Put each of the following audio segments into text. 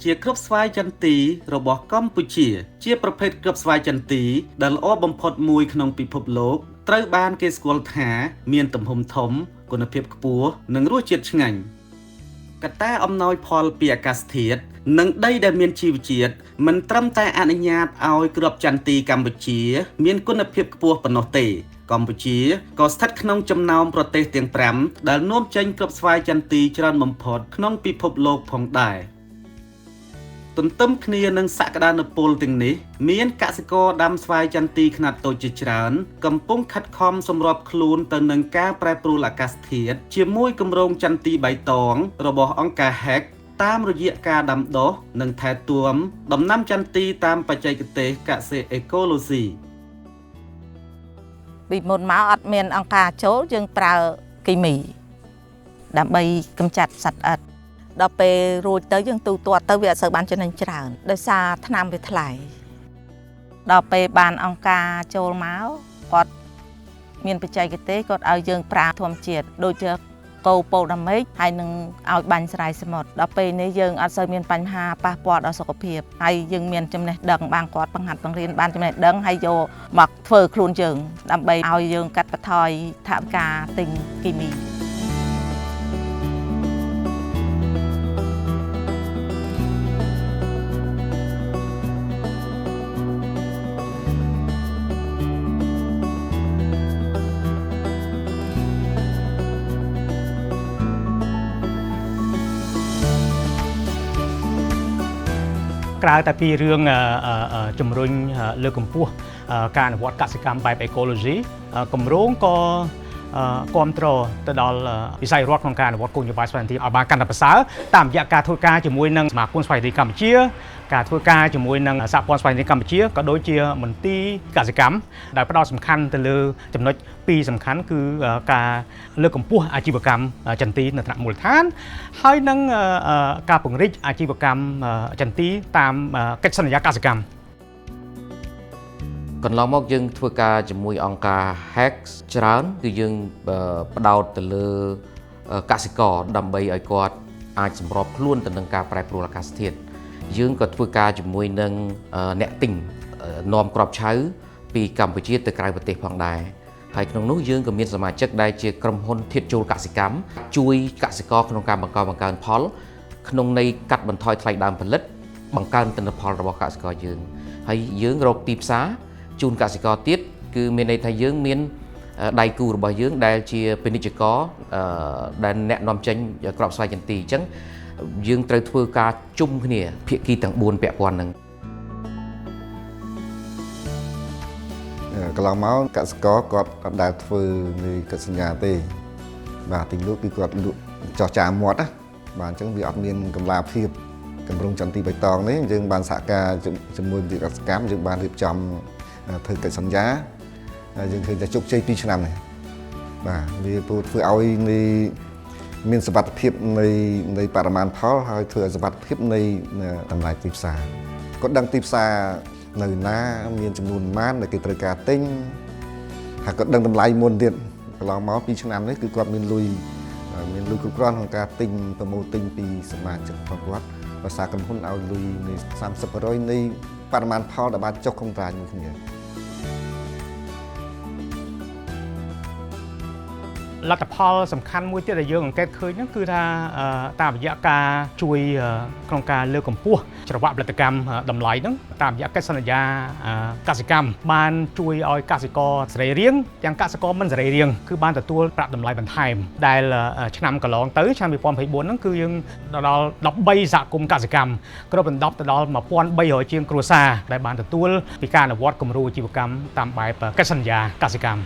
ជាគ្រាប់ស្វាយចន្ទីរបស់កម្ពុជាជាប្រភេទគ្រាប់ស្វាយចន្ទីដែលល្អបំផុតមួយក្នុងពិភពលោកត្រូវបានគេស្គាល់ថាមានទំហំធំគុណភាពខ្ពស់និងរសជាតិឆ្ងាញ់កត្តាអំណោយផលពីអាកាសធាតុនិងដីដែលមានជីវជាតិមិនត្រឹមតែអនុញ្ញាតឲ្យគ្រាប់ចន្ទីកម្ពុជាមានគុណភាពខ្ពស់ប៉ុណ្ណោះទេកម្ពុជាក៏ស្ថិតក្នុងចំណោមប្រទេសទាំង5ដែលនាំចេញគ្រាប់ស្វាយចន្ទីច្រើនបំផុតក្នុងពិភពលោកផងដែរទន្ទឹមគ្នានឹងសក្តានុពលទាំងនេះមានកសិករដាំស្វាយចន្ទីខ្នាតតូចជាច្រើនកំពុងខិតខំសម្របខ្លួនទៅនឹងការប្រែប្រួលអាកាសធាតុជាមួយគម្រោងចន្ទីបៃតងរបស់អង្គការ HEC តាមរយៈការដាំដុះនិងថែទាំដំណាំចន្ទីតាមបច្ចេកទេសកសិអេកូឡូស៊ីពីមុនមកអត់មានអង្គការចូលយើងប្រើគីមីដើម្បីកម្ចាត់សត្វល្អិតដល់ពេលរួចទៅយើងទូទាត់ទៅវាអត់សូវបានចំណេញច្រើនដោយសារថ្នាំវាថ្លៃដល់ពេលបានអង្គការចូលមកគាត់មានបច្ចេកទេសគាត់ឲ្យយើងប្រើធម្មជាតិដូចជាកូប៉ូដាមិកហើយនឹងឲ្យបាញ់ស្រាយសមុទ្រដល់ពេលនេះយើងអត់សូវមានបញ្ហាប៉ះពាល់ដល់សុខភាពហើយយើងមានចំណេះដឹងបានគាត់បង្ហាត់បង្រៀនបានចំណេះដឹងហើយយកមកធ្វើខ្លួនយើងដើម្បីឲ្យយើងកាត់បន្ថយថវិកាទិញគីមីក្រៅតែពីរឿងជំរុញលើកកម្ពស់ការអនុវត្តកសិកម្មបែប Ecology គម្រោងក៏គាំទ្រទៅដល់វិស័យរដ្ឋក្នុងការអនុវត្តគោលនយោបាយស្វ័យប្រវត្តិឲ្យបានកាន់តែប្រសើរតាមរយៈការធ្វើការជាមួយនឹងសមាគមស្វ័យប្រវត្តិកម្ពុជាការធ្វើការជាមួយនឹងសហព័ន្ធស្វ័យប្រវត្តិកម្ពុជាក៏ដូចជាមន្ទីរកសិកម្មដែលផ្ដោតសំខាន់ទៅលើចំណុចពីរសំខាន់គឺការលើកកម្ពស់អាជីវកម្មចន្ទីនៅថ្នាក់មូលដ្ឋានហើយនិងការពង្រីកអាជីវកម្មចន្ទីតាមកិច្ចសន្យាកសិកម្មកន្លងមកយើងធ្វើការជាមួយអង្គការ HEC ច្រើនគឺយើងផ្ដោតទៅលើកសិករដើម្បីឲ្យគាត់អាចសម្របខ្លួនទៅនឹងការប្រែប្រួលអាកាសធាតុយើងក៏ធ្វើការជាមួយនឹងអ្នកទិញនាំគ្រាប់ឆៅពីកម្ពុជាទៅក្រៅប្រទេសផងដែរហើយក្នុងនោះយើងក៏មានសមាជិកដែលជាក្រុមហ៊ុនធាតុចូលកសិកម្មជួយកសិករក្នុងការបង្កើនផលក្នុងន័យកាត់បន្ថយថ្លៃដើមផលិតបង្កើនទិន្នផលរបស់កសិករយើងហើយយើងរកទីផ្សារជូនកសិករទៀតគឺមានន័យថាយើងមានដៃគូរបស់យើងដែលជាពាណិជ្ជករដែលអ្នកនាំចេញគ្រាប់ស្វាយចន្ទីអញ្ចឹងយើងត្រូវធ្វើការជុំគ្នាភាគីទាំង4ពាក់ព័ន្ធហ្នឹងកន្លងមកកសិករគាត់អត់ដែលធ្វើនៃកិច្ចសន្យាទេបាទទីលក់គឺគាត់លក់ចោះចាមាត់ណាបាទអញ្ចឹងវាអត់មានកម្លាភាពគម្រោងចន្ទីបៃតងនេះយើងបានសហការជាមួយវិទ្យាកសិកម្មយើងបានរៀបចំធ្វើកិច្ចសន្យាយើងឃើញតែជោគជ័យ2ឆ្នាំនេះបាទវាធ្វើឲ្យមានសមត្ថភាពនៃបរិមាណផលហើយធ្វើឲ្យសមត្ថភាពនៃតម្លៃទីផ្សារគាត់ដឹងទីផ្សារនៅណាមានចំនួនប៉ុន្មានដែលគេត្រូវការទិញហើយគាត់ដឹងតម្លៃមុនទៀតកន្លងមក2ឆ្នាំនេះគឺគាត់មានលុយគ្រប់គ្រាន់ក្នុងការទិញប្រមូលទិញពីសមាជិករបស់គាត់ភាសាក្រុមហ៊ុនឲ្យលុយនៃ 30% នៃបរិមាណផលដែលបានចុះក្នុងត្រាជាមួយគ្នាលទ្ធផលសំខាន់មួយទៀតដែលយើងអង្កេតឃើញហ្នឹងគឺថាតាមរយៈការជួយក្នុងការលើកកម្ពស់ច្រវាក់ផលិតកម្មតម្លៃហ្នឹងតាមរយៈកិច្ចសន្យាកសិកម្មបានជួយឲ្យកសិករសេរីរាង្គទាំងកសិករមិនសេរីរាង្គគឺបានទទួលប្រាក់តម្លៃបន្ថែមដែលឆ្នាំកន្លងទៅឆ្នាំ2024ហ្នឹងគឺយើងដល់13សហគមន៍កសិកម្មគ្របដណ្ដប់ទៅដល់1300ជាងគ្រួសារដែលបានទទួលពីការអនុវត្តគំរូអាជីវកម្មតាមបែបកិច្ចសន្យាកសិកម្ម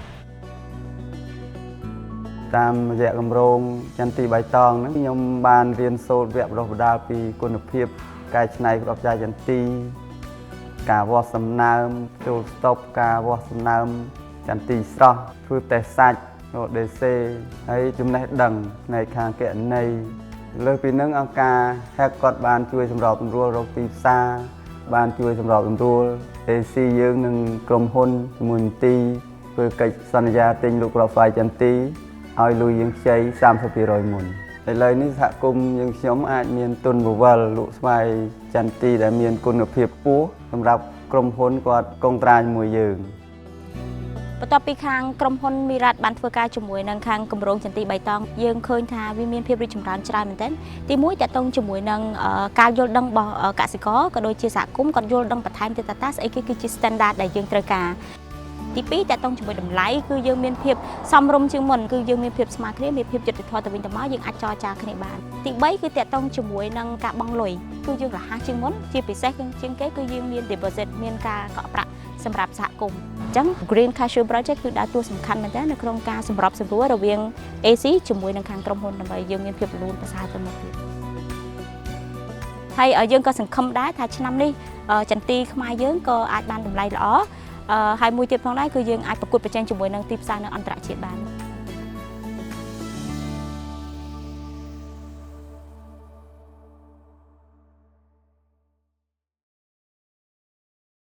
តាមរយៈគម្រោងចន្ទីបៃតងហ្នឹងខ្ញុំបានរៀនសូត្រវគ្គបណ្ដុះបណ្ដាលពីគុណភាពកែច្នៃគ្រាប់ស្វាយចន្ទីការវាស់សំណើមចូលស្តុបការវាស់សំណើមចន្ទីស្រស់ធ្វើតេស្តសាច់ ODC ហើយចំណេះដឹងផ្នែកខាងគណនេយ្យលើសពីនឹងអង្គការ HEC គាត់បានជួយសម្របសម្រួលរកទីផ្សារបានជួយសម្របសម្រួល AC យើងនឹងក្រុមហ៊ុនជាមួយមន្ទីរធ្វើកិច្ចសន្យាទិញលក់គ្រាប់ស្វាយចន្ទីឲ្យលុយយើងខ្ចី 30% មុន ឥឡូវនេះសហគមន៍យើងខ្ញុំអាចមានទុនបវលលក់ស្វាយចន្ទទីដែលមានគុណភាពខ្ពស់សម្រាប់ក្រុមហ៊ុនគាត់កងត្រាជាមួយយើង បន្ទាប់ពីខាងក្រុមហ៊ុនមីរ៉ាត់បានធ្វើការជាមួយនឹងខាងគម្រោងចន្ទទីបៃតងយើងឃើញថាវាមានភាពរីកចម្រើនច្រើនមែនទែនទីមួយតកតងជាមួយនឹងការយល់ដឹងរបស់កសិករក៏ដូចជាសហគមន៍គាត់យល់ដឹងបន្ថែមទៀតថាស្អីគេគឺជា standard ដែលយើងត្រូវការទី2តកតងជាមួយតម្លៃគឺយើងមានភាពសមរម្យជាងមុនគឺយើងមានភាពស្មើគ្នាមានភាពយុត្តិធម៌ទៅវិញទៅមកយើងអាចចរចាគ្នាបានទី3គឺតកតងជាមួយនឹងការបង់លុយគឺយើងរហ័សជាងមុនជាពិសេសជាងគេគឺយើងមាន deposit មានការកក់ប្រាក់សម្រាប់សហគមន៍អញ្ចឹង Green Cashew Project គឺដើរតួសំខាន់មែនតើនៅក្នុងការសម្របសម្រួលរវាង AC ជាមួយនឹងខាងក្រុមហ៊ុនដើម្បីយើងមានភាពរលូនប្រសើរទៅមុខទៀតហើយយើងក៏សង្ឃឹមដែរថាឆ្នាំនេះចន្ទីខ្មែរយើងក៏អាចបានតម្លៃល្អហើយមួយទៀតផងដែរគឺយើងអាចប្រកួតប្រជែងជាមួយនឹងទីផ្សារនៅអន្តរជាតិបាន